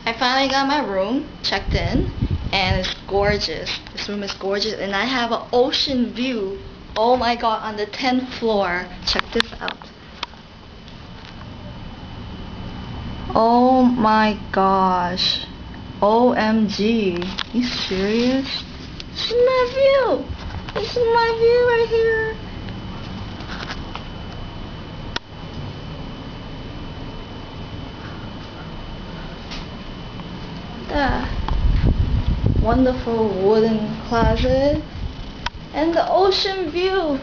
I finally got my room checked in, and it's gorgeous. This room is gorgeous, and I have an ocean view. Oh my god, on the 10th floor. Check this out. Oh my gosh. OMG. You serious? This is my view. This is my view right here. The wonderful wooden closet and the ocean view.